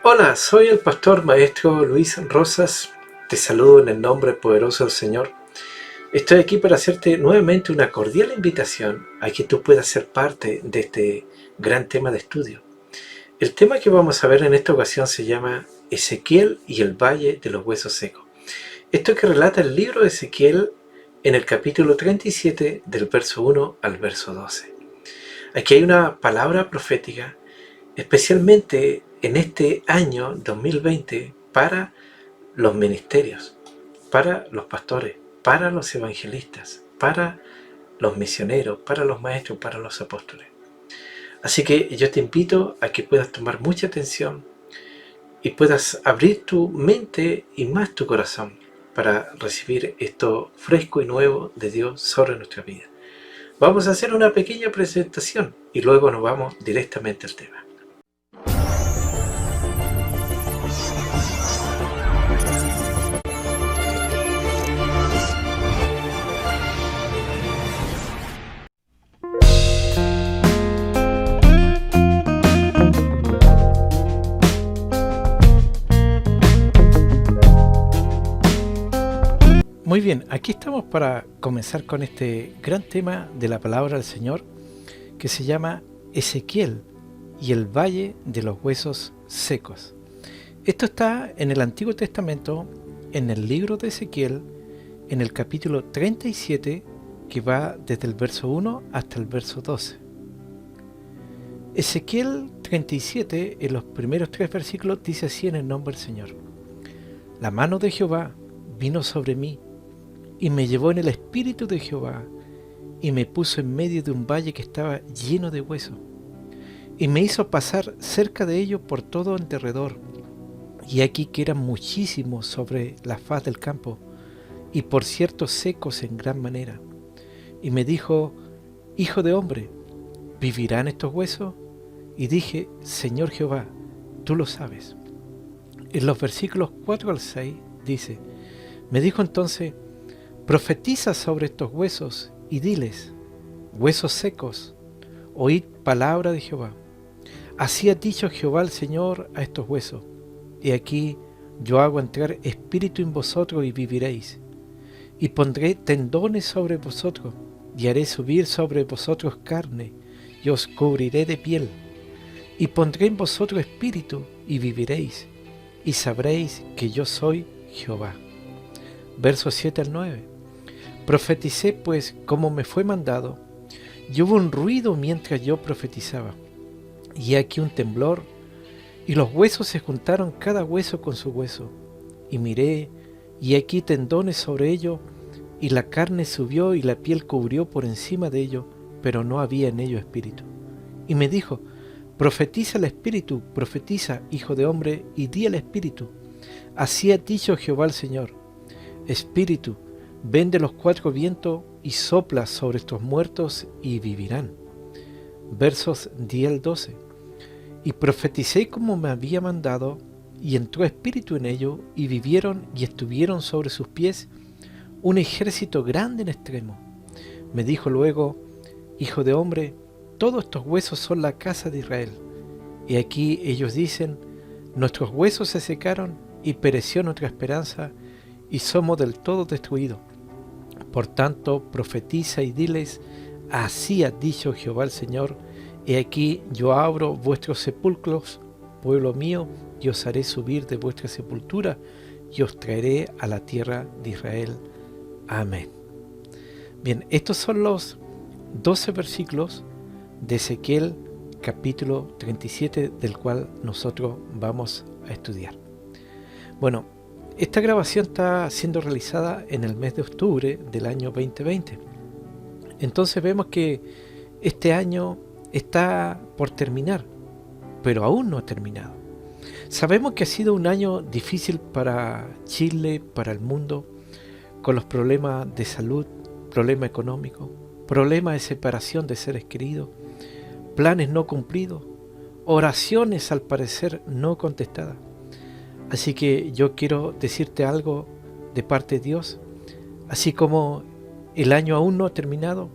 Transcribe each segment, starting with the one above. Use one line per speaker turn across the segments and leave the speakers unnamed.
Hola, soy el pastor maestro Luis Rosas. Te saludo en el nombre poderoso del Señor. Estoy aquí para hacerte nuevamente una cordial invitación a que tú puedas ser parte de este gran tema de estudio. El tema que vamos a ver en esta ocasión se llama Ezequiel y el Valle de los Huesos Secos. Esto que relata el libro de Ezequiel en el capítulo 37 del verso 1 al verso 12. Aquí hay una palabra profética especialmente en este año 2020 para los ministerios, para los pastores, para los evangelistas, para los misioneros, para los maestros, para los apóstoles. Así que yo te invito a que puedas tomar mucha atención y puedas abrir tu mente y más tu corazón para recibir esto fresco y nuevo de Dios sobre nuestra vida. Vamos a hacer una pequeña presentación y luego nos vamos directamente al tema. Muy bien, aquí estamos para comenzar con este gran tema de la palabra del Señor que se llama Ezequiel y el Valle de los Huesos Secos. Esto está en el Antiguo Testamento, en el libro de Ezequiel, en el capítulo 37, que va desde el verso 1 hasta el verso 12. Ezequiel 37, en los primeros 3 versículos, dice así en el nombre del Señor: La mano de Jehová vino sobre mí, y me llevó en el espíritu de Jehová, y me puso en medio de un valle que estaba lleno de huesos, y me hizo pasar cerca de ello por todo en derredor, y aquí que eran muchísimos sobre la faz del campo, y por cierto secos en gran manera. Y me dijo: Hijo de hombre, ¿vivirán estos huesos? Y dije: Señor Jehová, tú lo sabes. En los versículos 4 al 6 dice: Me dijo entonces: Profetiza sobre estos huesos y diles: huesos secos, oíd palabra de Jehová. Así ha dicho Jehová el Señor a estos huesos: He aquí, yo hago entrar espíritu en vosotros y viviréis, y pondré tendones sobre vosotros, y haré subir sobre vosotros carne, y os cubriré de piel, y pondré en vosotros espíritu y viviréis, y sabréis que yo soy Jehová. Versos 7 al 9. Profeticé pues como me fue mandado, y hubo un ruido mientras yo profetizaba, y aquí un temblor, y los huesos se juntaron cada hueso con su hueso, y miré, y aquí tendones sobre ello, y la carne subió y la piel cubrió por encima de ello, pero no había en ello espíritu. Y me dijo: Profetiza el espíritu, profetiza, hijo de hombre, y di al espíritu: Así ha dicho Jehová el Señor: Espíritu, ven de los 4 vientos y sopla sobre estos muertos y vivirán. Versos 10 al 12. Y profeticé como me había mandado, y entró espíritu en ellos, y vivieron y estuvieron sobre sus pies un ejército grande en extremo. Me dijo luego: Hijo de hombre, todos estos huesos son la casa de Israel. Y aquí ellos dicen: Nuestros huesos se secaron y pereció nuestra esperanza, y somos del todo destruidos. Por tanto, profetiza y diles: Así ha dicho Jehová el Señor: He aquí yo abro vuestros sepulcros, pueblo mío, y os haré subir de vuestra sepultura, y os traeré a la tierra de Israel. Amén. Bien, estos son los 12 versículos de Ezequiel capítulo 37, del cual nosotros vamos a estudiar. Bueno, esta grabación está siendo realizada en el mes de octubre del año 2020. Entonces vemos que este año está por terminar, pero aún no ha terminado. Sabemos que ha sido un año difícil para Chile, para el mundo, con los problemas de salud, problemas económicos, problemas de separación de seres queridos, planes no cumplidos, oraciones al parecer no contestadas. Así que yo quiero decirte algo de parte de Dios. Así como el año aún no ha terminado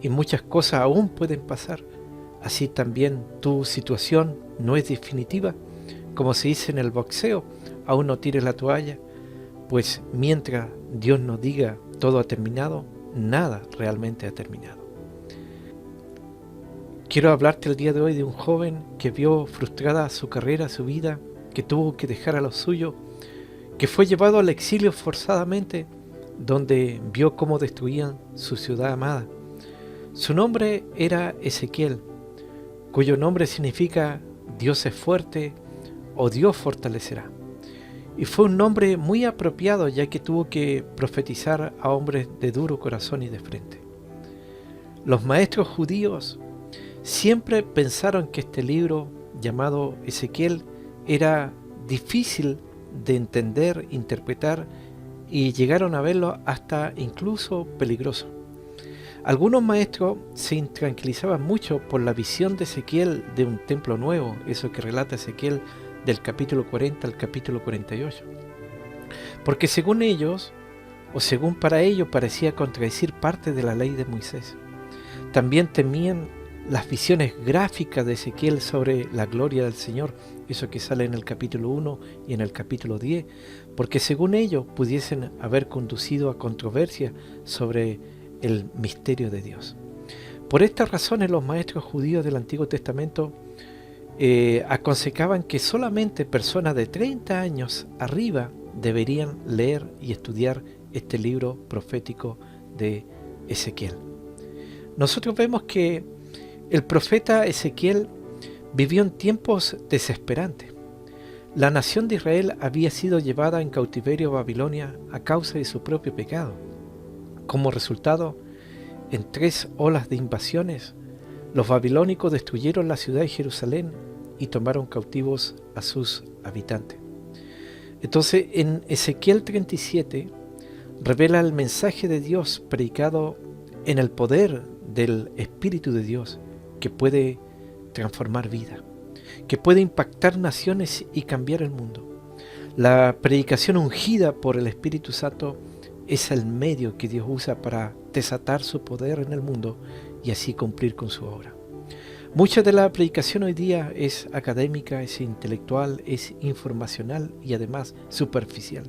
y muchas cosas aún pueden pasar, así también tu situación no es definitiva, como se dice en el boxeo, aún no tires la toalla, pues mientras Dios nos diga todo ha terminado, nada realmente ha terminado. Quiero hablarte el día de hoy de un joven que vio frustrada su carrera, su vida, que tuvo que dejar a los suyos, que fue llevado al exilio forzadamente, donde vio cómo destruían su ciudad amada. Su nombre era Ezequiel, cuyo nombre significa Dios es fuerte o Dios fortalecerá. Y fue un nombre muy apropiado, ya que tuvo que profetizar a hombres de duro corazón y de frente. Los maestros judíos siempre pensaron que este libro llamado Ezequiel era difícil de entender, interpretar, y llegaron a verlo hasta incluso peligroso. Algunos maestros se intranquilizaban mucho por la visión de Ezequiel de un templo nuevo, eso que relata Ezequiel del capítulo 40 al capítulo 48. Porque según ellos, o según para ellos, parecía contradecir parte de la ley de Moisés. También temían las visiones gráficas de Ezequiel sobre la gloria del Señor, eso que sale en el capítulo 1 y en el capítulo 10, porque según ellos pudiesen haber conducido a controversia sobre el misterio de Dios. Por estas razones los maestros judíos del Antiguo Testamento aconsejaban que solamente personas de 30 años arriba deberían leer y estudiar este libro profético de Ezequiel. Nosotros vemos que el profeta Ezequiel vivió en tiempos desesperantes. La nación de Israel había sido llevada en cautiverio a Babilonia a causa de su propio pecado. Como resultado, en 3 olas de invasiones, los babilónicos destruyeron la ciudad de Jerusalén y tomaron cautivos a sus habitantes. Entonces, en Ezequiel 37 revela el mensaje de Dios predicado en el poder del Espíritu de Dios, que puede transformar vida, que puede impactar naciones y cambiar el mundo. La predicación ungida por el Espíritu Santo es el medio que Dios usa para desatar su poder en el mundo y así cumplir con su obra. Mucha de la predicación hoy día es académica, es intelectual, es informacional y además superficial.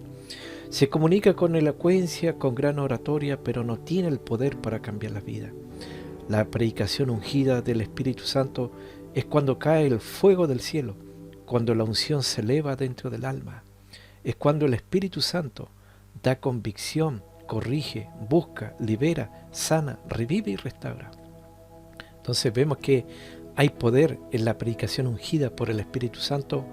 Se comunica con elocuencia, con gran oratoria, pero no tiene el poder para cambiar la vida. La predicación ungida del Espíritu Santo es cuando cae el fuego del cielo, cuando la unción se eleva dentro del alma. Es cuando el Espíritu Santo da convicción, corrige, busca, libera, sana, revive y restaura. Entonces vemos que hay poder en la predicación ungida por el Espíritu Santo,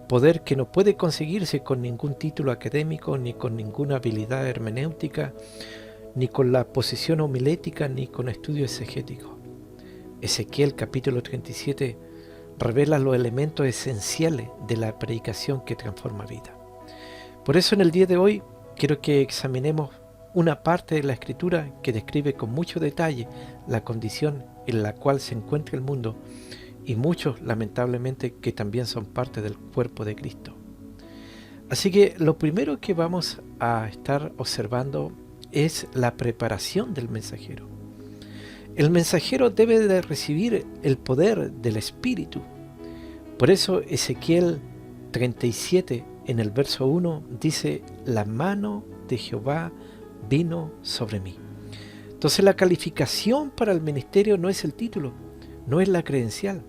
poder que no puede conseguirse con ningún título académico, ni con ninguna habilidad hermenéutica, ni con la posición homilética, ni con estudio exegético. Ezequiel capítulo 37 revela los elementos esenciales de la predicación que transforma vida. Por eso en el día de hoy quiero que examinemos una parte de la Escritura que describe con mucho detalle la condición en la cual se encuentra el mundo, y muchos lamentablemente que también son parte del cuerpo de Cristo. Así que lo primero que vamos a estar observando es la preparación del mensajero. El mensajero debe de recibir el poder del Espíritu. Por eso Ezequiel 37 en el verso 1 dice: la mano de Jehová vino sobre mí. Entonces la calificación para el ministerio no es el título, no es la credencial.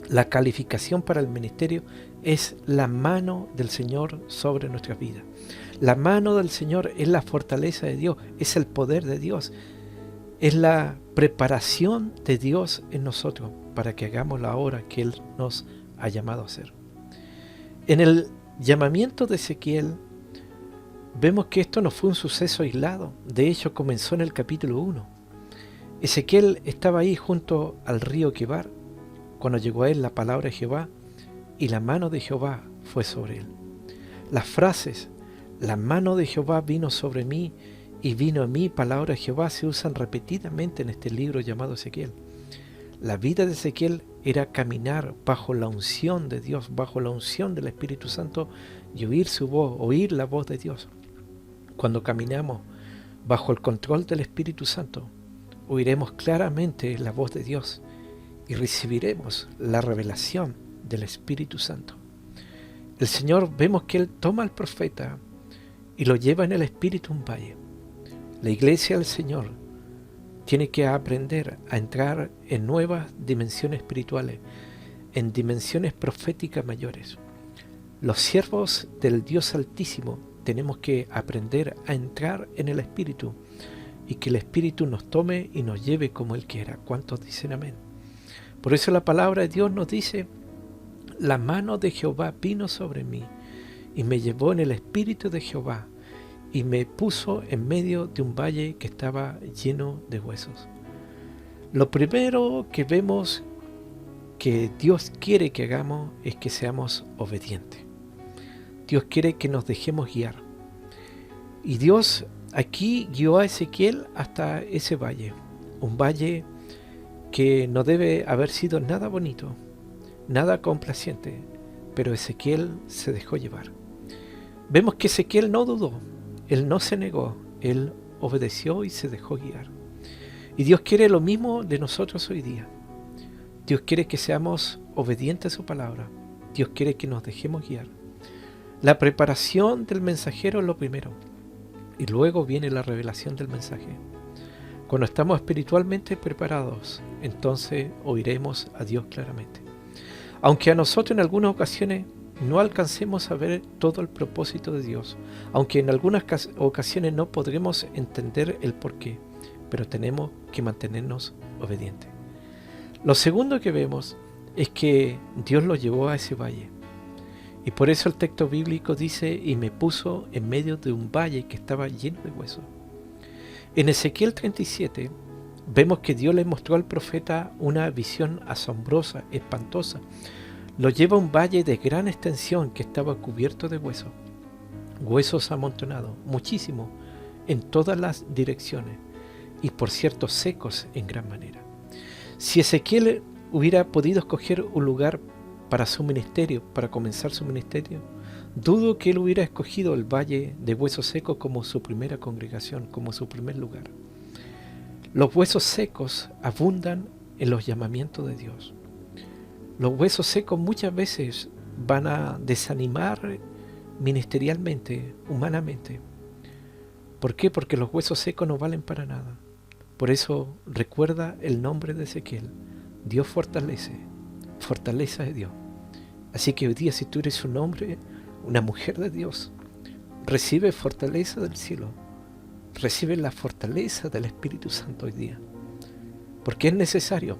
La calificación para el ministerio es la mano del Señor sobre nuestras vidas. La mano del Señor es la fortaleza de Dios, es el poder de Dios, es la preparación de Dios en nosotros para que hagamos la obra que Él nos ha llamado a hacer. En el llamamiento de Ezequiel vemos que esto no fue un suceso aislado. De hecho, comenzó en el capítulo 1. Ezequiel estaba ahí junto al río Quebar cuando llegó a él la palabra de Jehová, y la mano de Jehová fue sobre él. Las frases, la mano de Jehová vino sobre mí y vino a mí palabra de Jehová, se usan repetidamente en este libro llamado Ezequiel. La vida de Ezequiel era caminar bajo la unción de Dios, bajo la unción del Espíritu Santo, y oír su voz, oír la voz de Dios. Cuando caminamos bajo el control del Espíritu Santo, oiremos claramente la voz de Dios y recibiremos la revelación del Espíritu Santo. el Señor, vemos que Él toma al profeta y lo lleva en el espíritu a un valle. La iglesia del Señor tiene que aprender a entrar en nuevas dimensiones espirituales, en dimensiones proféticas mayores. Los siervos del Dios Altísimo tenemos que aprender a entrar en el Espíritu y que el Espíritu nos tome y nos lleve como Él quiera. ¿Cuántos dicen amén? Por eso la palabra de Dios nos dice: la mano de Jehová vino sobre mí y me llevó en el Espíritu de Jehová y me puso en medio de un valle que estaba lleno de huesos. Lo primero que vemos que Dios quiere que hagamos es que seamos obedientes. Dios quiere que nos dejemos guiar. Y Dios aquí guió a Ezequiel hasta ese valle. Un valle que no debe haber sido nada bonito, nada complaciente, pero Ezequiel se dejó llevar. Vemos que Ezequiel no dudó, él no se negó, él obedeció y se dejó guiar. Y Dios quiere lo mismo de nosotros hoy día. Dios quiere que seamos obedientes a su palabra. Dios quiere que nos dejemos guiar. La preparación del mensajero es lo primero, y luego viene la revelación del mensaje. Cuando estamos espiritualmente preparados, entonces oiremos a Dios claramente. Aunque a nosotros en algunas ocasiones no alcancemos a ver todo el propósito de Dios, aunque en algunas ocasiones no podremos entender el porqué, pero tenemos que mantenernos obedientes. Lo segundo que vemos es que Dios lo llevó a ese valle. Y por eso el texto bíblico dice: y me puso en medio de un valle que estaba lleno de huesos. En Ezequiel 37 vemos que Dios le mostró al profeta una visión asombrosa, espantosa. Lo lleva a un valle de gran extensión que estaba cubierto de huesos. Huesos amontonados, muchísimos, en todas las direcciones. Y por cierto, secos en gran manera. Si Ezequiel hubiera podido escoger un lugar para su ministerio, para comenzar su ministerio, dudo que él hubiera escogido el valle de huesos secos como su primera congregación, como su primer lugar. Los huesos secos abundan en los llamamientos de Dios. Los huesos secos muchas veces van a desanimar ministerialmente, humanamente. ¿Por qué? Porque los huesos secos no valen para nada. Por eso recuerda el nombre de Ezequiel. Dios fortalece, fortaleza de Dios. Así que hoy día, si tú eres un hombre, una mujer de Dios, recibe fortaleza del cielo, recibe la fortaleza del Espíritu Santo hoy día, porque es necesario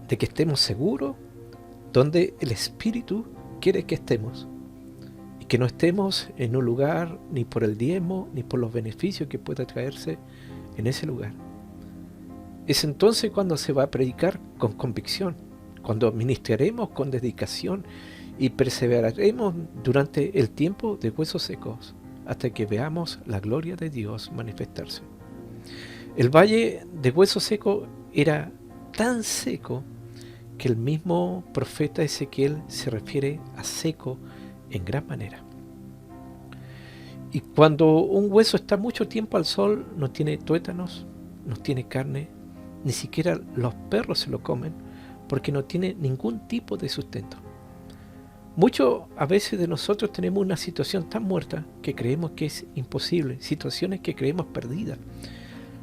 de que estemos seguros donde el Espíritu quiere que estemos, y que no estemos en un lugar ni por el diezmo ni por los beneficios que pueda traerse en ese lugar. Es entonces cuando se va a predicar con convicción, cuando ministraremos con dedicación y perseveraremos durante el tiempo de huesos secos hasta que veamos la gloria de Dios manifestarse. El valle de huesos secos era tan seco que el mismo profeta Ezequiel se refiere a seco en gran manera. Y cuando un hueso está mucho tiempo al sol, no tiene tuétanos, no tiene carne, ni siquiera los perros se lo comen, porque no tiene ningún tipo de sustento. Muchos a veces de nosotros tenemos una situación tan muerta que creemos que es imposible, situaciones que creemos perdidas.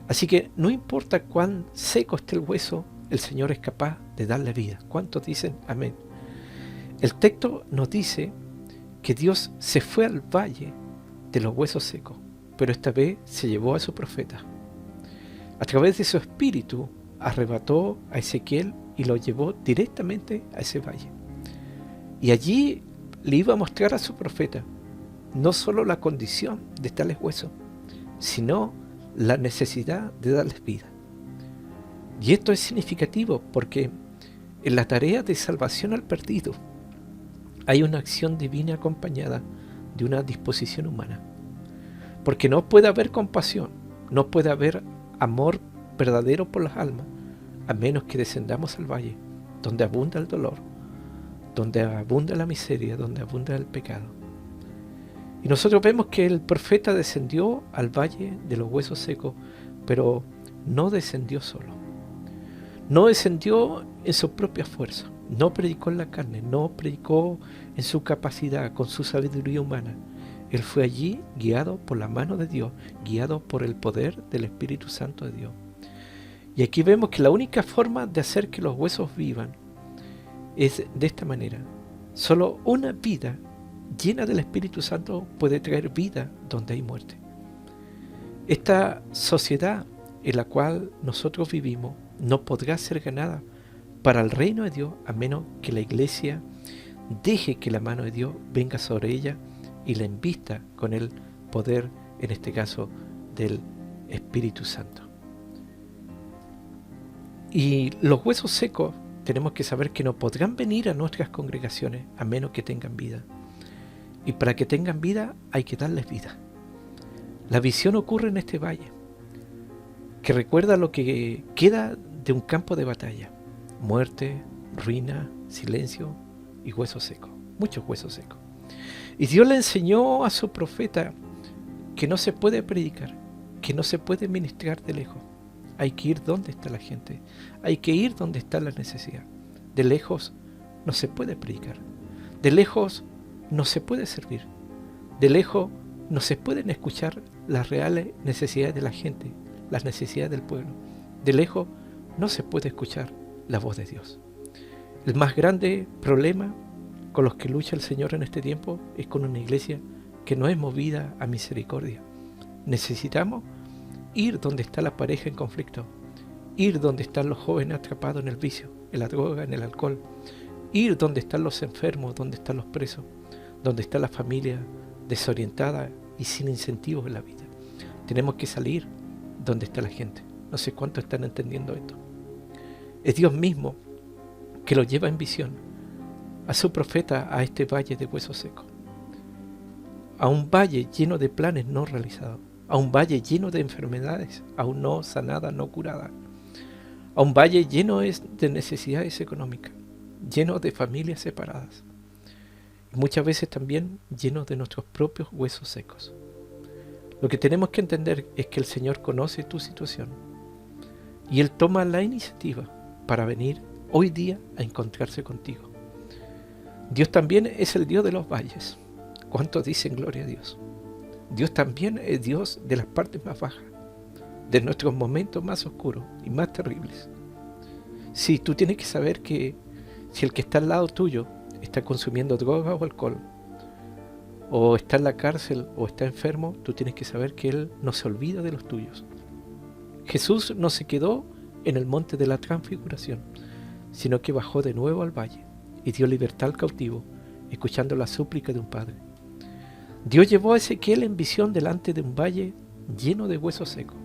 Así que no importa cuán seco esté el hueso, el Señor es capaz de darle vida. ¿Cuántos dicen amén? El texto nos dice que Dios se fue al valle de los huesos secos, pero esta vez se llevó a su profeta. A través de su espíritu arrebató a Ezequiel y lo llevó directamente a ese valle. Y allí le iba a mostrar a su profeta no solo la condición de tales huesos, sino la necesidad de darles vida. Y esto es significativo porque en la tarea de salvación al perdido hay una acción divina acompañada de una disposición humana. Porque no puede haber compasión, no puede haber amor verdadero por las almas, a menos que descendamos al valle, donde abunda el dolor, donde abunda la miseria, donde abunda el pecado. Y nosotros vemos que el profeta descendió al valle de los huesos secos, pero no descendió solo. No descendió en su propia fuerza, No predicó en la carne, no predicó en su capacidad, con su sabiduría humana. Él fue allí guiado por la mano de Dios, guiado por el poder del Espíritu Santo de Dios. Y aquí vemos que la única forma de hacer que los huesos vivan es de esta manera. Solo una vida llena del Espíritu Santo puede traer vida donde hay muerte. Esta sociedad en la cual nosotros vivimos no podrá ser ganada para el reino de Dios a menos que la iglesia deje que la mano de Dios venga sobre ella y la invista con el poder, en este caso, del Espíritu Santo. Y los huesos secos tenemos que saber que no podrán venir a nuestras congregaciones a menos que tengan vida. Y para que tengan vida hay que darles vida. La visión ocurre en este valle, que recuerda lo que queda de un campo de batalla. Muerte, ruina, silencio y huesos secos. Muchos huesos secos. Y Dios le enseñó a su profeta que no se puede predicar, que no se puede ministrar de lejos. Hay que ir donde está la gente. Hay que ir donde está la necesidad. De lejos no se puede predicar. De lejos no se puede servir. De lejos no se pueden escuchar las reales necesidades de la gente, las necesidades del pueblo. De lejos no se puede escuchar la voz de Dios. El más grande problema con los que lucha el Señor en este tiempo es con una iglesia que no es movida a misericordia. Necesitamos ir donde está la pareja en conflicto, ir donde están los jóvenes atrapados en el vicio, en la droga, en el alcohol, ir donde están los enfermos, donde están los presos, donde está la familia desorientada y sin incentivos en la vida. Tenemos que salir donde está la gente. No sé cuántos están entendiendo esto. Es Dios mismo que lo lleva en visión a su profeta a este valle de huesos secos, a un valle lleno de planes no realizados, a un valle lleno de enfermedades aún no sanadas, no curadas, a un valle lleno de necesidades económicas, lleno de familias separadas, y muchas veces también lleno de nuestros propios huesos secos. Lo que tenemos que entender es que el Señor conoce tu situación y Él toma la iniciativa para venir hoy día a encontrarse contigo. Dios también es el Dios de los valles. ¿Cuántos dicen gloria a Dios? Dios también es Dios de las partes más bajas, de nuestros momentos más oscuros y más terribles. Sí, tú tienes que saber que si el que está al lado tuyo está consumiendo droga o alcohol, o está en la cárcel o está enfermo, tú tienes que saber que Él no se olvida de los tuyos. Jesús no se quedó en el monte de la transfiguración, sino que bajó de nuevo al valle y dio libertad al cautivo, escuchando la súplica de un padre. Dios llevó a Ezequiel en visión delante de un valle lleno de huesos secos,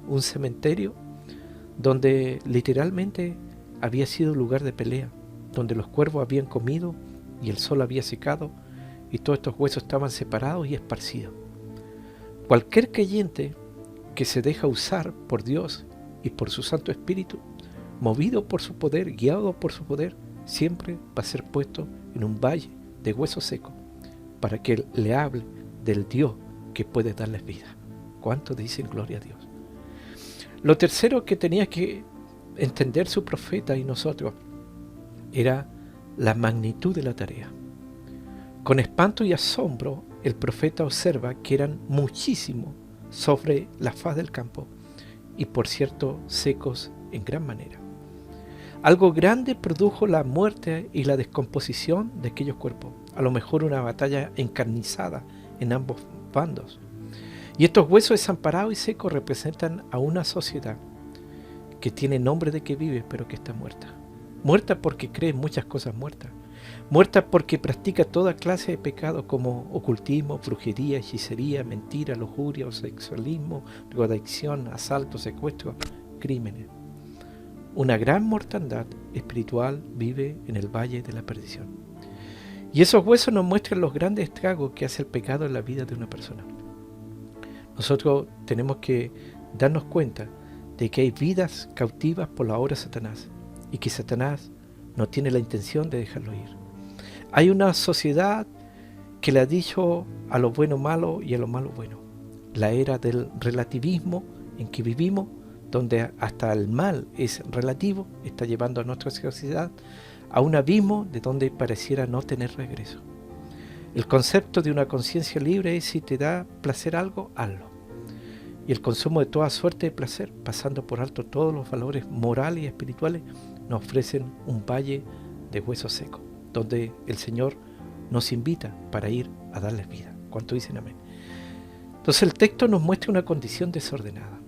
un cementerio donde literalmente había sido lugar de pelea, donde los cuervos habían comido y el sol había secado y todos estos huesos estaban separados y esparcidos. Cualquier creyente que se deja usar por Dios y por su Santo Espíritu, movido por su poder, guiado por su poder, siempre va a ser puesto en un valle de huesos secos para que Él le hable del Dios que puede darles vida. ¿Cuántos dicen gloria a Dios? Lo tercero que tenía que entender su profeta y nosotros era la magnitud de la tarea. Con espanto y asombro, el profeta observa que eran muchísimos sobre la faz del campo y, por cierto, secos en gran manera. Algo grande produjo la muerte y la descomposición de aquellos cuerpos, a lo mejor una batalla encarnizada en ambos bandos. Y estos huesos desamparados y secos representan a una sociedad que tiene nombre de que vive, pero que está muerta. Muerta porque cree en muchas cosas muertas. Muerta porque practica toda clase de pecados como ocultismo, brujería, hechicería, mentira, lujuria, homosexualismo, drogadicción, asalto, secuestro, crímenes. Una gran mortandad espiritual vive en el valle de la perdición. Y esos huesos nos muestran los grandes estragos que hace el pecado en la vida de una persona. Nosotros tenemos que darnos cuenta de que hay vidas cautivas por la obra de Satanás y que Satanás no tiene la intención de dejarlo ir. Hay una sociedad que le ha dicho a lo bueno malo y a lo malo bueno. La era del relativismo en que vivimos, donde hasta el mal es relativo, está llevando a nuestra sociedad a un abismo de donde pareciera no tener regreso. El concepto de una conciencia libre es: si te da placer algo, hazlo. Y el consumo de toda suerte de placer, pasando por alto todos los valores morales y espirituales, nos ofrecen un valle de huesos secos, donde el Señor nos invita para ir a darles vida. ¿Cuánto dicen amén? Entonces el texto nos muestra una condición desordenada.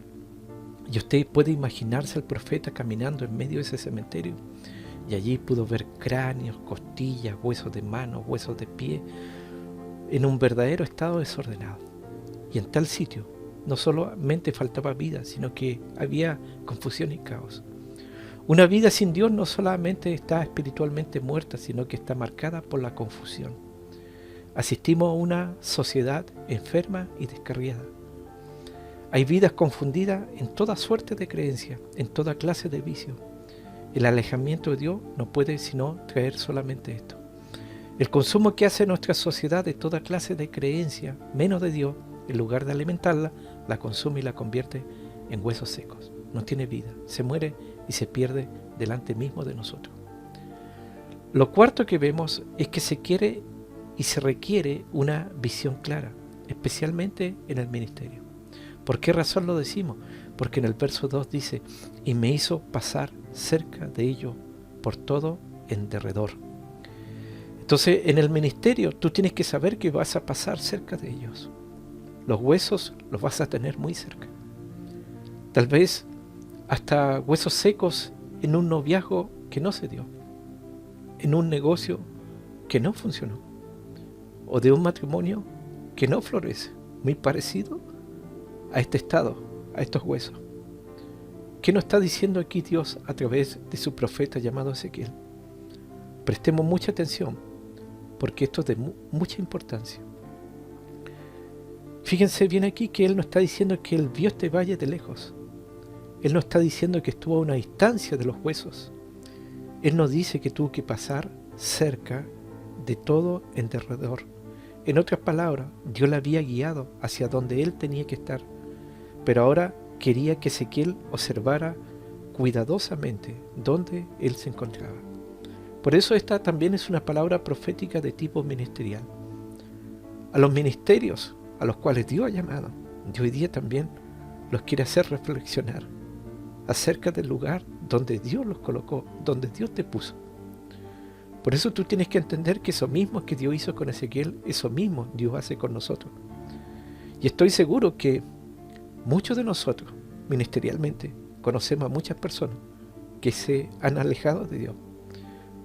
Y usted puede imaginarse al profeta caminando en medio de ese cementerio, y allí pudo ver cráneos, costillas, huesos de manos, huesos de pie, en un verdadero estado desordenado. Y en tal sitio no solamente faltaba vida, sino que había confusión y caos. Una vida sin Dios no solamente está espiritualmente muerta, sino que está marcada por la confusión. Asistimos a una sociedad enferma y descarriada. Hay vidas confundidas en toda suerte de creencias, en toda clase de vicios. El alejamiento de Dios no puede sino traer solamente esto. El consumo que hace nuestra sociedad de toda clase de creencias, menos de Dios, en lugar de alimentarla, la consume y la convierte en huesos secos. No tiene vida, se muere y se pierde delante mismo de nosotros. Lo cuarto que vemos es que se quiere y se requiere una visión clara, especialmente en el ministerio. ¿Por qué razón lo decimos? Porque en el verso 2 dice: y me hizo pasar cerca de ellos por todo en derredor. Entonces, en el ministerio tú tienes que saber que vas a pasar cerca de ellos. Los huesos los vas a tener muy cerca. Tal vez hasta huesos secos en un noviazgo que no se dio, en un negocio que no funcionó, o de un matrimonio que no florece, muy parecido a este estado, a estos huesos. ¿Qué nos está diciendo aquí Dios a través de su profeta llamado Ezequiel? Prestemos mucha atención, porque esto es de mucha importancia. Fíjense bien aquí que Él no está diciendo que Él vio este valle de lejos. Él no está diciendo que estuvo a una distancia de los huesos. Él nos dice que tuvo que pasar cerca de todo en derredor. En otras palabras, Dios le había guiado hacia donde Él tenía que estar. Pero ahora quería que Ezequiel observara cuidadosamente dónde Él se encontraba. Por eso esta también es una palabra profética de tipo ministerial. A los ministerios a los cuales Dios ha llamado, Dios hoy día también los quiere hacer reflexionar acerca del lugar donde Dios los colocó, donde Dios te puso. Por eso tú tienes que entender que eso mismo que Dios hizo con Ezequiel, eso mismo Dios hace con nosotros. Y estoy seguro que muchos de nosotros, ministerialmente, conocemos a muchas personas que se han alejado de Dios.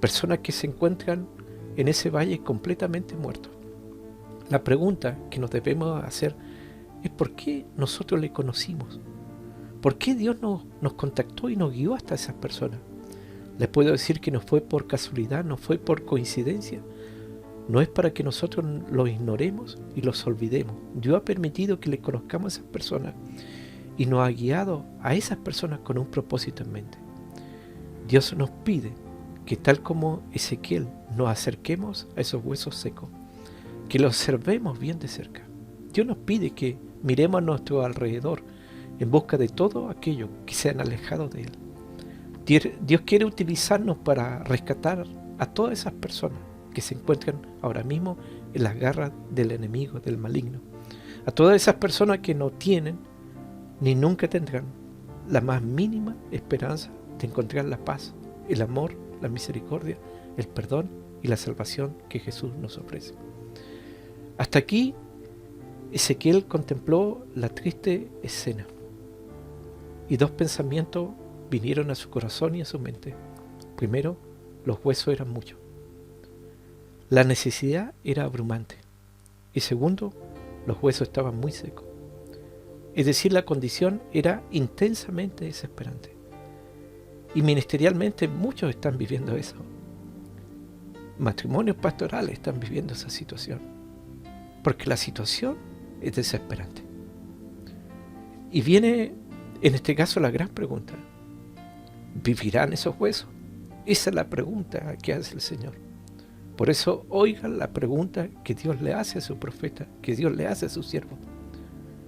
Personas que se encuentran en ese valle completamente muertos. La pregunta que nos debemos hacer es: ¿por qué nosotros le conocimos? ¿Por qué Dios nos contactó y nos guió hasta esas personas? Les puedo decir que no fue por casualidad, no fue por coincidencia. No es para que nosotros los ignoremos y los olvidemos. Dios ha permitido que le conozcamos a esas personas y nos ha guiado a esas personas con un propósito en mente. Dios nos pide que, tal como Ezequiel, nos acerquemos a esos huesos secos, que los observemos bien de cerca. Dios nos pide que miremos a nuestro alrededor en busca de todo aquello que se han alejado de Él. Dios quiere utilizarnos para rescatar a todas esas personas que se encuentran ahora mismo en las garras del enemigo, del maligno. A todas esas personas que no tienen ni nunca tendrán la más mínima esperanza de encontrar la paz, el amor, la misericordia, el perdón y la salvación que Jesús nos ofrece. Hasta aquí Ezequiel contempló la triste escena y dos pensamientos vinieron a su corazón y a su mente. Primero, los huesos eran muchos. La necesidad era abrumante. Y segundo, los huesos estaban muy secos. Es decir, la condición era intensamente desesperante. Y ministerialmente muchos están viviendo eso. Matrimonios pastorales están viviendo esa situación. Porque la situación es desesperante. Y viene, en este caso, la gran pregunta: ¿vivirán esos huesos? Esa es la pregunta que hace el Señor. Por eso oigan la pregunta que Dios le hace a su profeta, que Dios le hace a su siervo.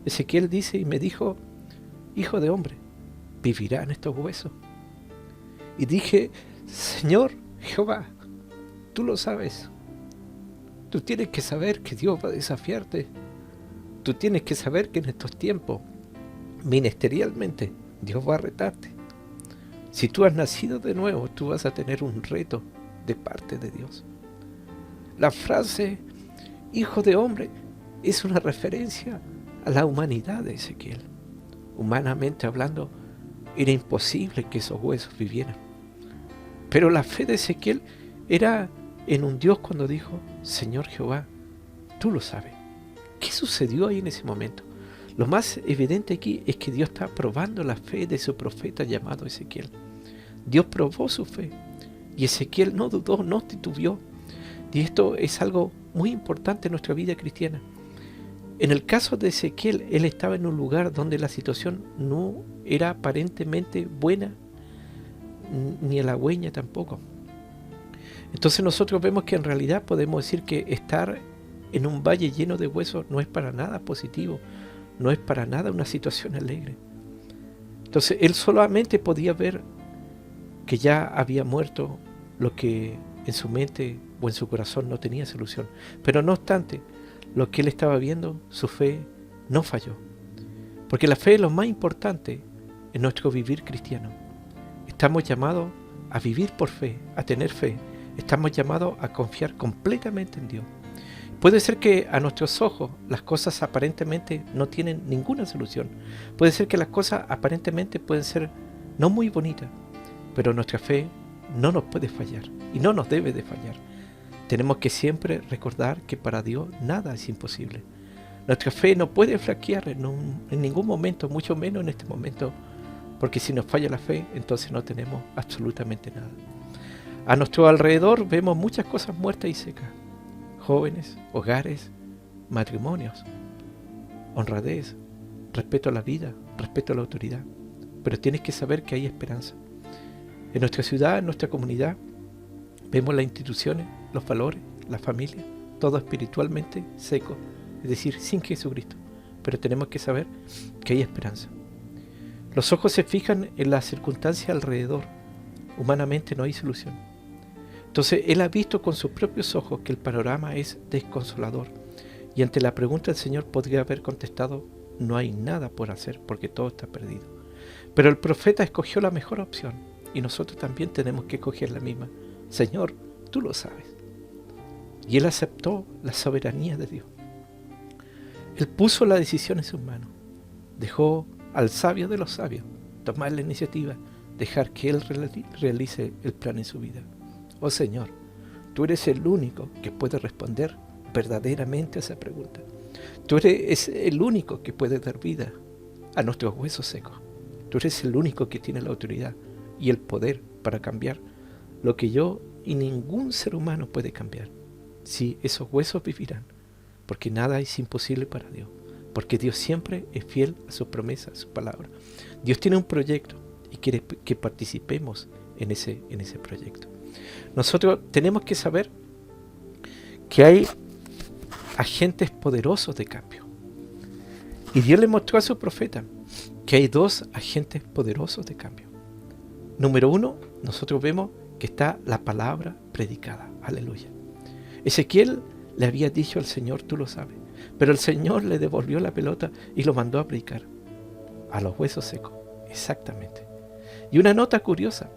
Ezequiel dice: y me dijo: hijo de hombre, ¿vivirán estos huesos? Y dije: Señor, Jehová, tú lo sabes. Tú tienes que saber que Dios va a desafiarte. Tú tienes que saber que en estos tiempos, ministerialmente, Dios va a retarte. Si tú has nacido de nuevo, tú vas a tener un reto de parte de Dios. La frase hijo de hombre es una referencia a la humanidad de Ezequiel. Humanamente hablando, era imposible que esos huesos vivieran. Pero la fe de Ezequiel era en un Dios cuando dijo, Señor Jehová, tú lo sabes. ¿Qué sucedió ahí en ese momento? Lo más evidente aquí es que Dios está probando la fe de su profeta llamado Ezequiel. Dios probó su fe y Ezequiel no dudó, no titubeó. Y esto es algo muy importante en nuestra vida cristiana. En el caso de Ezequiel, él estaba en un lugar donde la situación no era aparentemente buena, ni halagüeña tampoco. Entonces nosotros vemos que en realidad podemos decir que estar en un valle lleno de huesos no es para nada positivo, no es para nada una situación alegre. Entonces él solamente podía ver que ya había muerto lo que en su mente o en su corazón no tenía solución. Pero no obstante, lo que él estaba viendo, su fe no falló. Porque la fe es lo más importante en nuestro vivir cristiano. Estamos llamados a vivir por fe, a tener fe. Estamos llamados a confiar completamente en Dios. Puede ser que a nuestros ojos las cosas aparentemente no tienen ninguna solución. Puede ser que las cosas aparentemente pueden ser no muy bonitas, pero nuestra fe no nos puede fallar y no nos debe de fallar. Tenemos que siempre recordar que para Dios nada es imposible. Nuestra fe no puede flaquear en ningún momento, mucho menos en este momento, porque si nos falla la fe, entonces no tenemos absolutamente nada. A nuestro alrededor vemos muchas cosas muertas y secas. Jóvenes, hogares, matrimonios, honradez, respeto a la vida, respeto a la autoridad. Pero tienes que saber que hay esperanza. En nuestra ciudad, en nuestra comunidad, vemos las instituciones, los valores, la familia, todo espiritualmente seco, es decir, sin Jesucristo. Pero tenemos que saber que hay esperanza. Los ojos se fijan en las circunstancias alrededor. Humanamente no hay solución. Entonces él ha visto con sus propios ojos que el panorama es desconsolador. Y ante la pregunta del Señor podría haber contestado, no hay nada por hacer porque todo está perdido. Pero el profeta escogió la mejor opción y nosotros también tenemos que escoger la misma. Señor, tú lo sabes. Y él aceptó la soberanía de Dios. Él puso la decisión en sus manos. Dejó al sabio de los sabios tomar la iniciativa, dejar que él realice el plan en su vida. Oh Señor, tú eres el único que puede responder verdaderamente a esa pregunta. Tú eres el único que puede dar vida a nuestros huesos secos. Tú eres el único que tiene la autoridad y el poder para cambiar lo que yo y ningún ser humano puede cambiar. Sí, esos huesos vivirán, porque nada es imposible para Dios, porque Dios siempre es fiel a sus promesas, a su palabra. Dios tiene un proyecto y quiere que participemos en ese proyecto. Nosotros tenemos que saber que hay agentes poderosos de cambio. Y Dios le mostró a su profeta que hay dos agentes poderosos de cambio. Número uno, nosotros vemos que está la palabra predicada. Aleluya. Ezequiel le había dicho al Señor, tú lo sabes, pero el Señor le devolvió la pelota y lo mandó a predicar a los huesos secos. Exactamente. Y una nota curiosa,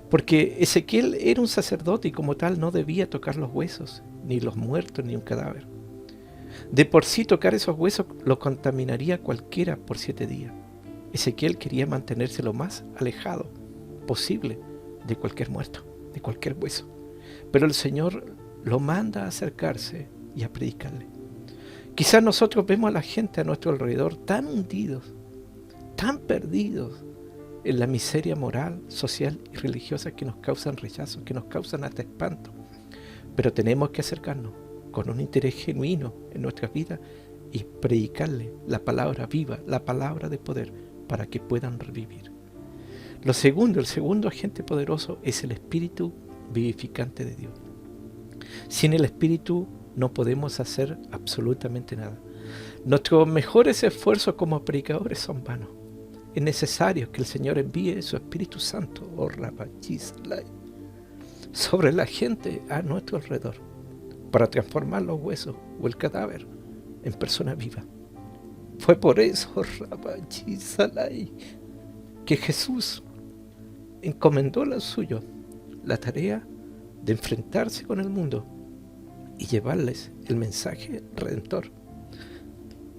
porque Ezequiel era un sacerdote y como tal no debía tocar los huesos, ni los muertos, ni un cadáver. De por sí tocar esos huesos lo contaminaría cualquiera por 7 días. Ezequiel quería mantenerse lo más alejado posible de cualquier muerto, de cualquier hueso. Pero el Señor lo manda a acercarse y a predicarle. Quizás nosotros vemos a la gente a nuestro alrededor tan hundidos, tan perdidos en la miseria moral, social y religiosa que nos causan rechazo, que nos causan hasta espanto. Pero tenemos que acercarnos con un interés genuino en nuestras vidas y predicarle la palabra viva, la palabra de poder, para que puedan revivir. El segundo agente poderoso es el Espíritu vivificante de Dios. Sin el Espíritu no podemos hacer absolutamente nada. Nuestros mejores esfuerzos como predicadores son vanos. Es necesario que el Señor envíe su Espíritu Santo, sobre la gente a nuestro alrededor, para transformar los huesos o el cadáver en persona viva. Fue por eso, Rabachi Salai, que Jesús encomendó a los suyos la tarea de enfrentarse con el mundo y llevarles el mensaje redentor.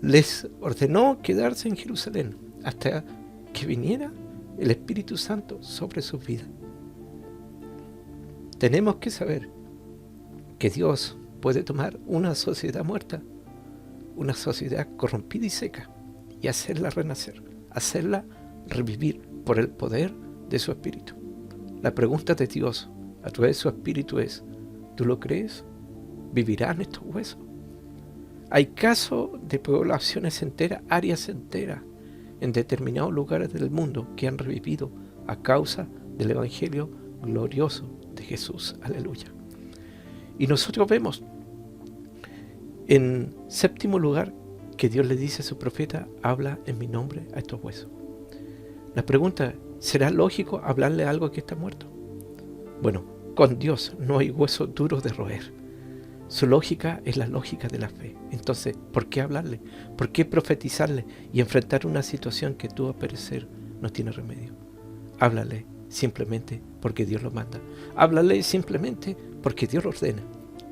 Les ordenó quedarse en Jerusalén hasta que viniera el Espíritu Santo sobre sus vidas. Tenemos que saber que Dios puede tomar una sociedad muerta, una sociedad corrompida y seca, y hacerla renacer, hacerla revivir por el poder de su Espíritu. La pregunta de Dios a través de su Espíritu es: ¿tú lo crees? ¿Vivirán estos huesos? Hay casos de poblaciones enteras, áreas enteras, en determinados lugares del mundo que han revivido a causa del Evangelio glorioso de Jesús. Aleluya. Y nosotros vemos en séptimo lugar que Dios le dice a su profeta: habla en mi nombre a estos huesos. La pregunta: ¿será lógico hablarle a algo que está muerto? Bueno, con Dios no hay huesos duros de roer. Su lógica es la lógica de la fe. Entonces, ¿por qué hablarle? ¿Por qué profetizarle y enfrentar una situación que tú a perecer no tiene remedio? Háblale simplemente porque Dios lo manda. Háblale simplemente porque Dios lo ordena.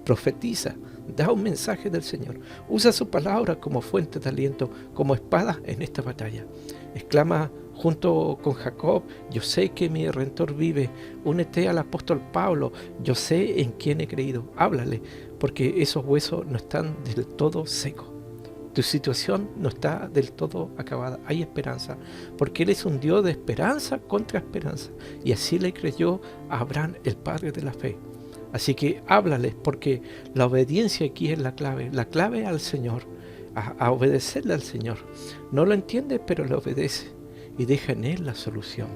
Profetiza, da un mensaje del Señor. Usa su palabra como fuente de aliento, como espada en esta batalla. Exclama junto con Jacob: yo sé que mi Redentor vive. Únete al apóstol Pablo: yo sé en quién he creído. Háblale, porque esos huesos no están del todo secos. Tu situación no está del todo acabada. Hay esperanza, porque Él es un Dios de esperanza contra esperanza. Y así le creyó a Abraham, el padre de la fe. Así que háblales, porque la obediencia aquí es la clave al Señor, a obedecerle al Señor. No lo entiende, pero le obedece y deja en Él la solución.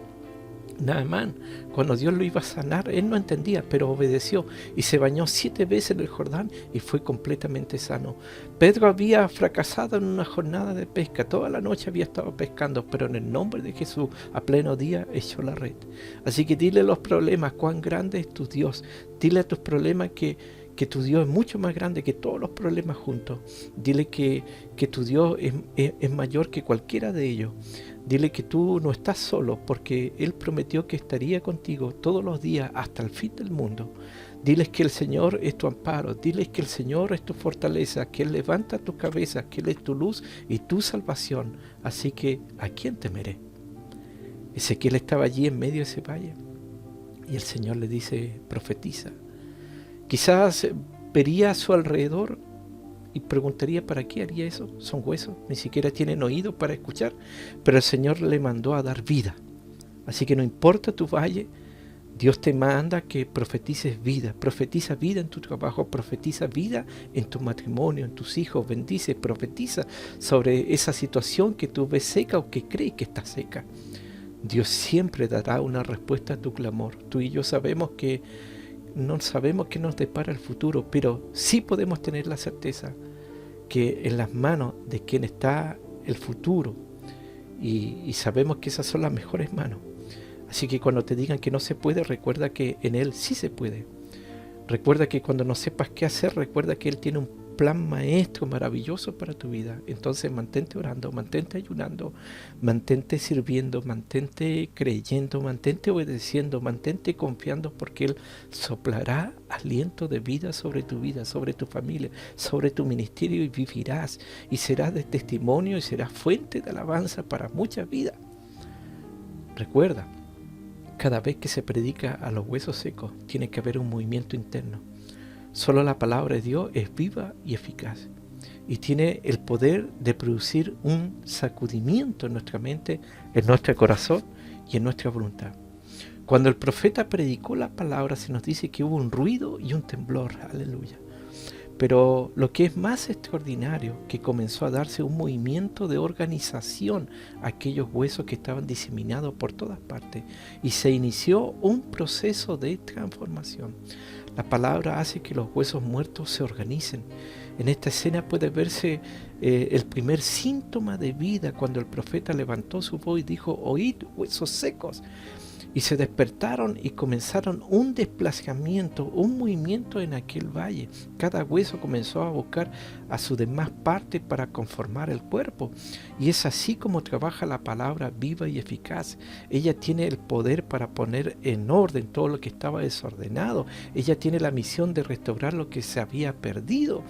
Naamán, cuando Dios lo iba a sanar, él no entendía, pero obedeció y se bañó 7 veces en el Jordán y fue completamente sano. Pedro había fracasado en una jornada de pesca, toda la noche había estado pescando, pero en el nombre de Jesús a pleno día echó la red. Así que dile a los problemas cuán grande es tu Dios. Dile a tus problemas que tu Dios es mucho más grande que todos los problemas juntos. Dile que tu Dios es mayor que cualquiera de ellos. Dile que tú no estás solo, porque Él prometió que estaría contigo todos los días hasta el fin del mundo. Diles que el Señor es tu amparo. Diles que el Señor es tu fortaleza, que Él levanta tu cabeza, que Él es tu luz y tu salvación. Así que, ¿a quién temeré? Ezequiel estaba allí en medio de ese valle y el Señor le dice: profetiza. Quizás vería a su alrededor y preguntaría: ¿para qué haría eso? Son huesos, ni siquiera tienen oído para escuchar. Pero el Señor le mandó a dar vida. Así que no importa tu valle, Dios te manda que profetices vida. Profetiza vida en tu trabajo, profetiza vida en tu matrimonio, en tus hijos. Bendice, profetiza sobre esa situación que tú ves seca o que crees que está seca. Dios siempre dará una respuesta a tu clamor. Tú y yo sabemos que no sabemos qué nos depara el futuro, pero sí podemos tener la certeza que en las manos de quien está el futuro, y sabemos que esas son las mejores manos. Así que cuando te digan que no se puede, recuerda que en Él sí se puede. Recuerda que cuando no sepas qué hacer, recuerda que Él tiene un plan maestro maravilloso para tu vida. Entonces mantente orando, mantente ayunando, mantente sirviendo, mantente creyendo, mantente obedeciendo, mantente confiando, porque Él soplará aliento de vida sobre tu vida, sobre tu familia, sobre tu ministerio, y vivirás y serás de testimonio y serás fuente de alabanza para muchas vidas. Recuerda, cada vez que se predica a los huesos secos, tiene que haber un movimiento interno. Solo la palabra de Dios es viva y eficaz y tiene el poder de producir un sacudimiento en nuestra mente, en nuestro corazón y en nuestra voluntad. Cuando el profeta predicó la palabra, se nos dice que hubo un ruido y un temblor. Aleluya. Pero lo que es más extraordinario, que comenzó a darse un movimiento de organización a aquellos huesos que estaban diseminados por todas partes, y se inició un proceso de transformación. La palabra hace que los huesos muertos se organicen. En esta escena puede verse el primer síntoma de vida cuando el profeta levantó su voz y dijo: oíd, huesos secos. y se despertaron y comenzaron un desplazamiento, un movimiento en aquel valle. Cada hueso comenzó a buscar a su demás parte para conformar el cuerpo. Y es así como trabaja la palabra viva y eficaz. Ella tiene el poder para poner en orden todo lo que estaba desordenado. Ella tiene la misión de restaurar lo que se había perdido.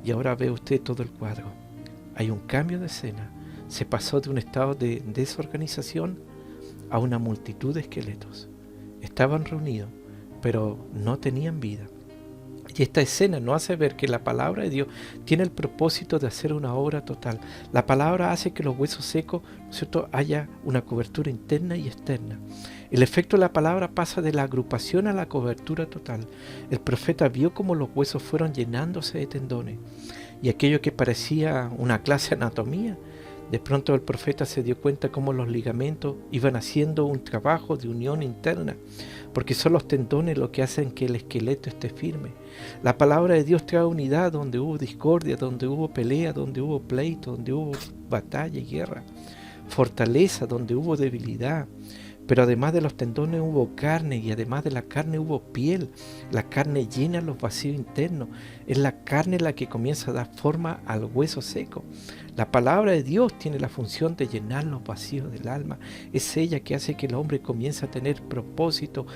Y ahora ve usted todo el cuadro. Hay un cambio de escena. Se pasó de un estado de desorganización a una multitud de esqueletos. Estaban reunidos, pero no tenían vida. Y esta escena nos hace ver que la palabra de Dios tiene el propósito de hacer una obra total. La palabra hace que los huesos secos, ¿no es cierto?, haya una cobertura interna y externa. El efecto de la palabra pasa de la agrupación a la cobertura total. El profeta vio cómo los huesos fueron llenándose de tendones. Y aquello que parecía una clase de anatomía, de pronto el profeta se dio cuenta cómo los ligamentos iban haciendo un trabajo de unión interna, porque son los tendones lo que hacen que el esqueleto esté firme. La palabra de Dios trae unidad donde hubo discordia, donde hubo pelea, donde hubo pleito, donde hubo batalla y guerra. Fortaleza donde hubo debilidad. Pero además de los tendones hubo carne, y además de la carne hubo piel. La carne llena los vacíos internos. Es la carne la que comienza a dar forma al hueso seco. La palabra de Dios tiene la función de llenar los vacíos del alma. Es ella que hace que el hombre comience a tener propósito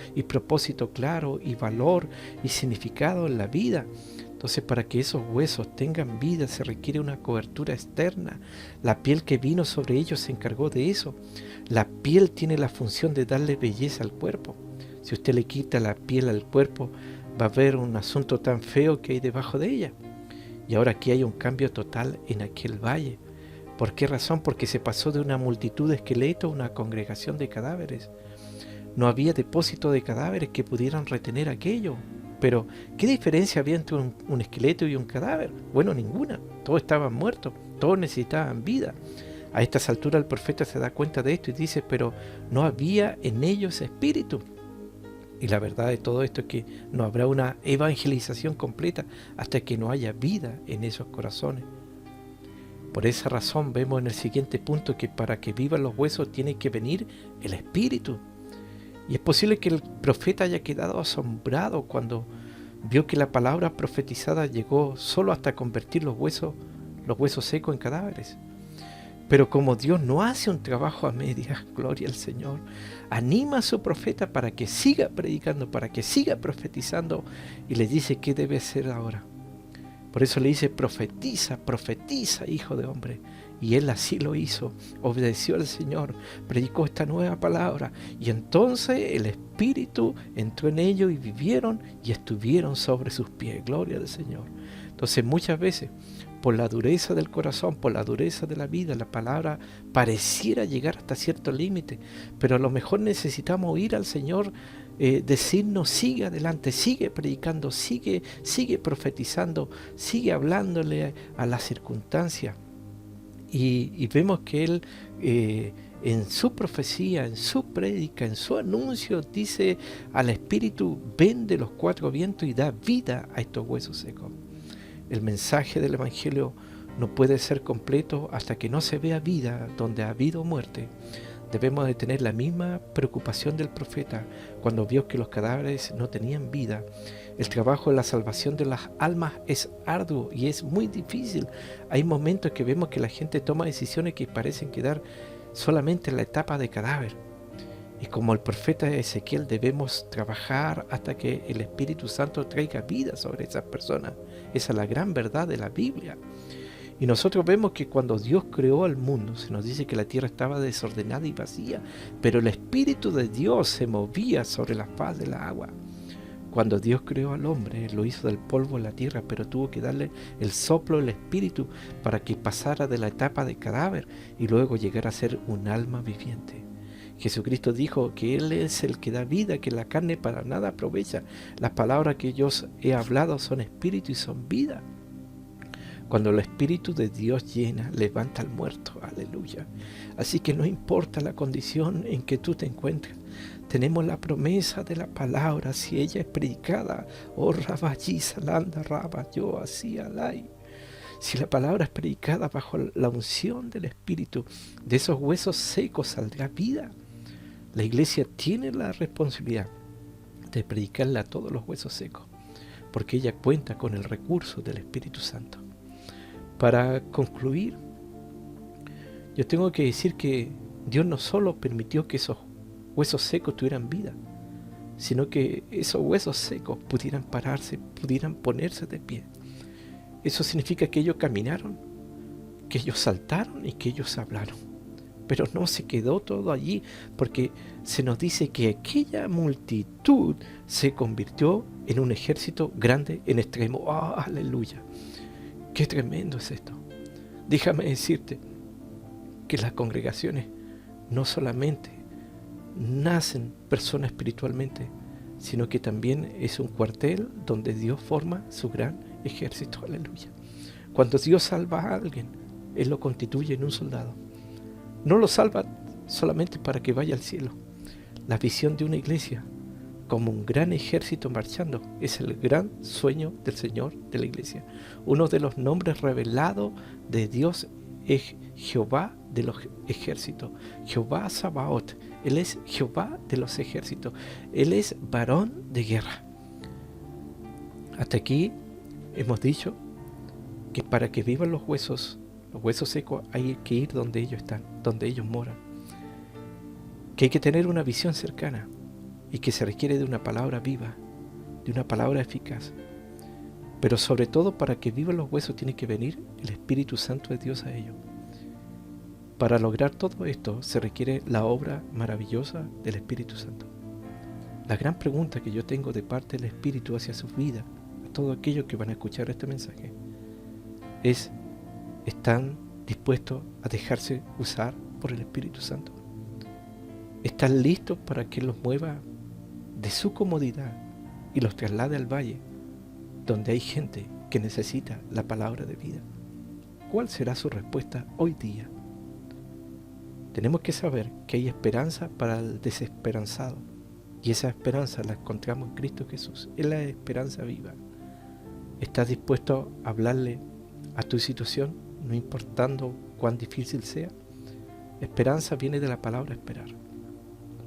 claro, y valor y significado en la vida. Entonces, para que esos huesos tengan vida se requiere una cobertura externa. La piel que vino sobre ellos se encargó de eso. La piel tiene la función de darle belleza al cuerpo. Si usted le quita la piel al cuerpo, va a ver un asunto tan feo que hay debajo de ella. Y ahora aquí hay un cambio total en aquel valle. ¿Por qué razón? Porque se pasó de una multitud de esqueletos a una congregación de cadáveres. No había depósito de cadáveres que pudieran retener aquello. Pero, ¿qué diferencia había entre un esqueleto y un cadáver? Bueno, ninguna. Todos estaban muertos, todos necesitaban vida. A estas alturas el profeta se da cuenta de esto y dice, pero no había en ellos espíritu. Y la verdad de todo esto es que no habrá una evangelización completa hasta que no haya vida en esos corazones. Por esa razón vemos en el siguiente punto que para que vivan los huesos tiene que venir el espíritu. Y es posible que el profeta haya quedado asombrado cuando vio que la palabra profetizada llegó solo hasta convertir los huesos secos en cadáveres. Pero como Dios no hace un trabajo a medias, gloria al Señor, anima a su profeta para que siga predicando, para que siga profetizando, y le dice qué debe hacer ahora. Por eso le dice, profetiza, hijo de hombre. Y él así lo hizo, obedeció al Señor, predicó esta nueva palabra, y entonces el Espíritu entró en ellos y vivieron y estuvieron sobre sus pies, gloria al Señor. Entonces muchas veces, por la dureza del corazón, por la dureza de la vida, la palabra pareciera llegar hasta cierto límite, pero a lo mejor necesitamos oír al Señor decirnos, sigue adelante, sigue predicando, sigue profetizando, sigue hablándole a las circunstancias. Y vemos que Él en su profecía, en su prédica, en su anuncio, dice al Espíritu, ven de los cuatro vientos y da vida a estos huesos secos. El mensaje del Evangelio no puede ser completo hasta que no se vea vida donde ha habido muerte. Debemos de tener la misma preocupación del profeta cuando vio que los cadáveres no tenían vida. El trabajo de la salvación de las almas es arduo y es muy difícil. Hay momentos que vemos que la gente toma decisiones que parecen quedar solamente en la etapa de cadáver. Y como el profeta Ezequiel debemos trabajar hasta que el Espíritu Santo traiga vida sobre esas personas. Esa es la gran verdad de la Biblia. Y nosotros vemos que cuando Dios creó al mundo, se nos dice que la tierra estaba desordenada y vacía, pero el Espíritu de Dios se movía sobre la faz del agua. Cuando Dios creó al hombre, lo hizo del polvo de la tierra, pero tuvo que darle el soplo del Espíritu para que pasara de la etapa de cadáver y luego llegara a ser un alma viviente. Jesucristo dijo que Él es el que da vida, que la carne para nada aprovecha. Las palabras que yo he hablado son espíritu y son vida. Cuando el Espíritu de Dios llena, levanta al muerto. Aleluya. Así que no importa la condición en que tú te encuentres. Tenemos la promesa de la palabra. Si ella es predicada, oh Rabayí, Salanda, Raba, yo así alay. Si la palabra es predicada bajo la unción del Espíritu, de esos huesos secos saldrá vida. La iglesia tiene la responsabilidad de predicarle a todos los huesos secos, porque ella cuenta con el recurso del Espíritu Santo. Para concluir, yo tengo que decir que Dios no solo permitió que esos huesos secos tuvieran vida, sino que esos huesos secos pudieran pararse, pudieran ponerse de pie. Eso significa que ellos caminaron, que ellos saltaron y que ellos hablaron. Pero no se quedó todo allí, porque se nos dice que aquella multitud se convirtió en un ejército grande en extremo. ¡Oh, aleluya! ¡Qué tremendo es esto! Déjame decirte que las congregaciones no solamente nacen personas espiritualmente, sino que también es un cuartel donde Dios forma su gran ejército. ¡Aleluya! Cuando Dios salva a alguien, Él lo constituye en un soldado. No lo salva solamente para que vaya al cielo. La visión de una iglesia como un gran ejército marchando es el gran sueño del Señor de la iglesia. Uno de los nombres revelados de Dios es Jehová de los ejércitos, Jehová Sabaoth. Él es Jehová de los ejércitos. Él es varón de guerra. Hasta aquí hemos dicho que para que vivan los huesos secos, hay que ir donde ellos están, donde ellos moran. Que hay que tener una visión cercana y que se requiere de una palabra viva, de una palabra eficaz. Pero sobre todo, para que vivan los huesos tiene que venir el Espíritu Santo de Dios a ellos. Para lograr todo esto se requiere la obra maravillosa del Espíritu Santo. La gran pregunta que yo tengo de parte del Espíritu hacia sus vidas, a todos aquellos que van a escuchar este mensaje, es: ¿están dispuestos a dejarse usar por el Espíritu Santo? ¿Están listos para que los mueva de su comodidad y los traslade al valle, donde hay gente que necesita la palabra de vida? ¿Cuál será su respuesta hoy día? Tenemos que saber que hay esperanza para el desesperanzado, y esa esperanza la encontramos en Cristo Jesús. Es la esperanza viva. ¿Estás dispuesto a hablarle a tu situación, no importando cuán difícil sea? Esperanza viene de la palabra esperar.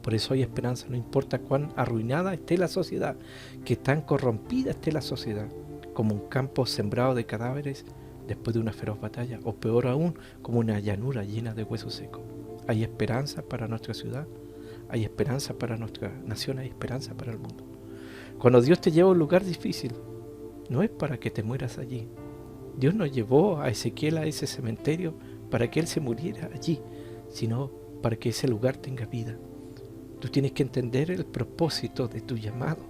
Por eso hay esperanza, no importa cuán arruinada esté la sociedad, que tan corrompida esté la sociedad, como un campo sembrado de cadáveres después de una feroz batalla, o peor aún, como una llanura llena de huesos secos. Hay esperanza para nuestra ciudad, hay esperanza para nuestra nación, hay esperanza para el mundo. Cuando Dios te lleva a un lugar difícil, no es para que te mueras allí. Dios no llevó a Ezequiel a ese cementerio para que él se muriera allí, sino para que ese lugar tenga vida. Tú tienes que entender el propósito de tu llamado,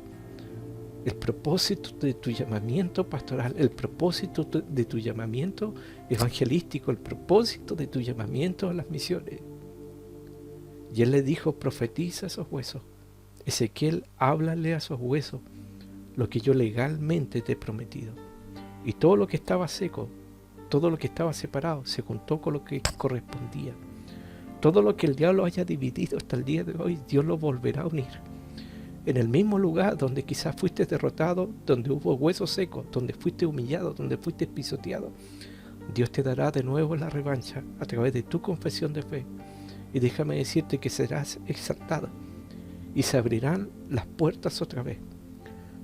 el propósito de tu llamamiento pastoral, el propósito de tu llamamiento evangelístico, el propósito de tu llamamiento a las misiones. Y él le dijo: profetiza a esos huesos. Ezequiel, háblale a esos huesos lo que yo legalmente te he prometido. Y todo lo que estaba seco, todo lo que estaba separado, se juntó con lo que correspondía. Todo lo que el diablo haya dividido hasta el día de hoy, Dios lo volverá a unir. En el mismo lugar donde quizás fuiste derrotado, donde hubo huesos secos, donde fuiste humillado, donde fuiste pisoteado, Dios te dará de nuevo la revancha a través de tu confesión de fe. Y déjame decirte que serás exaltado y se abrirán las puertas otra vez.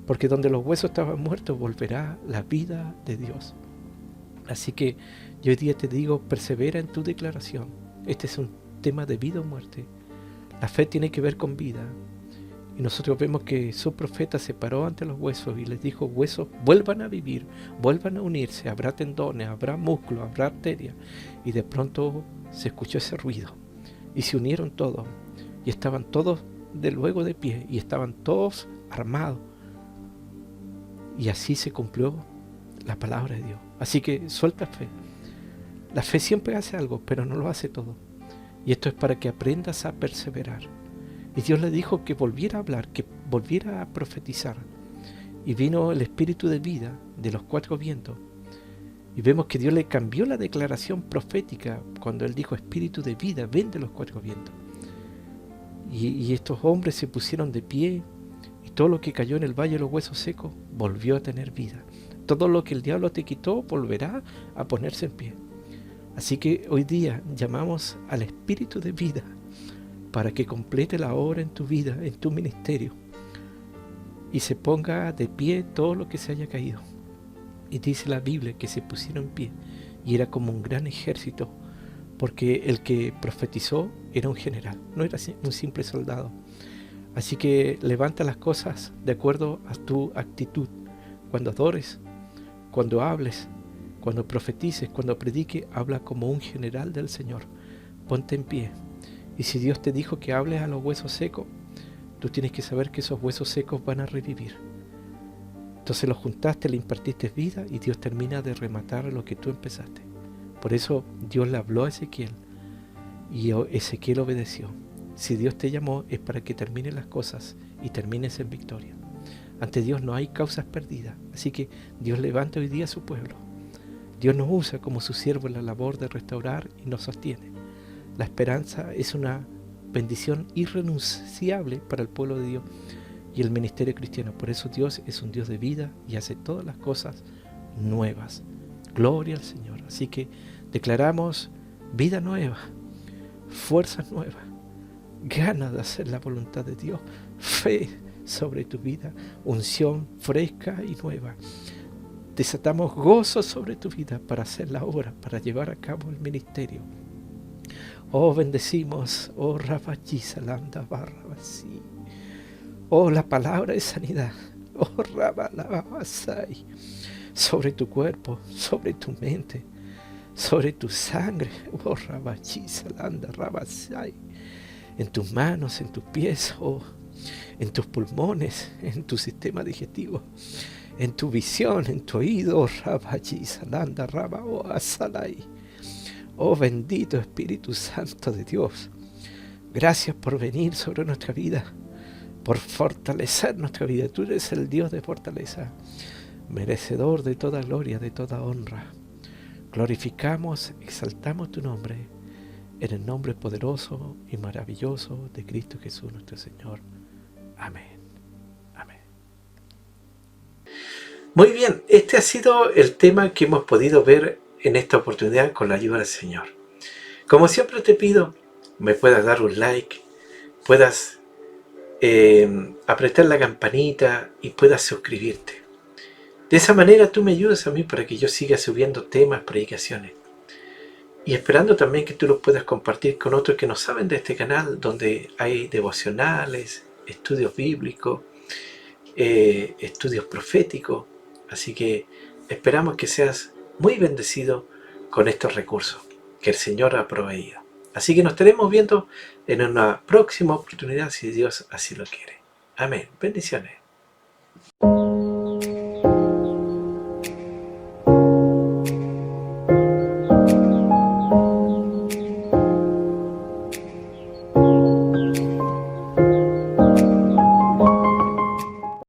Porque donde los huesos estaban muertos, volverá la vida de Dios. Así que yo hoy día te digo: persevera en tu declaración. Este es un tema de vida o muerte. La fe tiene que ver con vida. Y nosotros vemos que su profeta se paró ante los huesos y les dijo: huesos, vuelvan a vivir, vuelvan a unirse, habrá tendones, habrá músculos, habrá arterias. Y de pronto se escuchó ese ruido. Y se unieron todos. Y estaban todos de luego de pie. Y estaban todos armados. Y así se cumplió la palabra de Dios. Así que suelta fe. La fe siempre hace algo, pero no lo hace todo. Y esto es para que aprendas a perseverar. Y Dios le dijo que volviera a hablar, que volviera a profetizar. Y vino el espíritu de vida de los cuatro vientos. Y vemos que Dios le cambió la declaración profética cuando Él dijo: espíritu de vida, ven de los cuatro vientos. Y estos hombres se pusieron de pie, y todo lo que cayó en el valle de los huesos secos volvió a tener vida. Todo lo que el diablo te quitó volverá a ponerse en pie. Así que hoy día llamamos al espíritu de vida para que complete la obra en tu vida, en tu ministerio, y se ponga de pie todo lo que se haya caído. Y dice la Biblia que se pusieron en pie, y era como un gran ejército, porque el que profetizó era un general, no era un simple soldado. Así que levanta las cosas de acuerdo a tu actitud. Cuando adores, cuando hables, cuando profetices, cuando prediques, habla como un general del Señor. Ponte en pie. Y si Dios te dijo que hables a los huesos secos, tú tienes que saber que esos huesos secos van a revivir. Entonces los juntaste, le impartiste vida y Dios termina de rematar lo que tú empezaste. Por eso Dios le habló a Ezequiel y Ezequiel obedeció. Si Dios te llamó es para que termines las cosas y termines en victoria. Ante Dios no hay causas perdidas, así que Dios levanta hoy día a su pueblo. Dios nos usa como su siervo en la labor de restaurar y nos sostiene. La esperanza es una bendición irrenunciable para el pueblo de Dios y el ministerio cristiano. Por eso Dios es un Dios de vida y hace todas las cosas nuevas. Gloria al Señor. Así que declaramos vida nueva, fuerzas nuevas, ganas de hacer la voluntad de Dios, fe sobre tu vida, unción fresca y nueva. Desatamos gozo sobre tu vida para hacer la obra, para llevar a cabo el ministerio. Oh, bendecimos, oh, Rabachi Salanda Barrabasi. Oh, la palabra de sanidad, oh, Rabalabasai, sobre tu cuerpo, sobre tu mente, sobre tu sangre, oh, Rabachi Salanda Rabasai, en tus manos, en tus pies, oh, en tus pulmones, en tu sistema digestivo, en tu visión, en tu oído, Rabachi Salanda Rabaoasalai. Oh, bendito Espíritu Santo de Dios, gracias por venir sobre nuestra vida, por fortalecer nuestra vida. Tú eres el Dios de fortaleza, merecedor de toda gloria, de toda honra. Glorificamos, exaltamos tu nombre, en el nombre poderoso y maravilloso de Cristo Jesús nuestro Señor. Amén. Amén. Muy bien, este ha sido el tema que hemos podido ver en esta oportunidad con la ayuda del Señor. Como siempre te pido, me puedas dar un like, puedas apretar la campanita y puedas suscribirte. De esa manera tú me ayudas a mí para que yo siga subiendo temas, predicaciones. Y esperando también que tú los puedas compartir con otros que no saben de este canal, donde hay devocionales, estudios bíblicos, estudios proféticos. Así que esperamos que seas muy bendecido con estos recursos que el Señor ha proveído. Así que nos estaremos viendo en una próxima oportunidad si Dios así lo quiere. Amén. Bendiciones.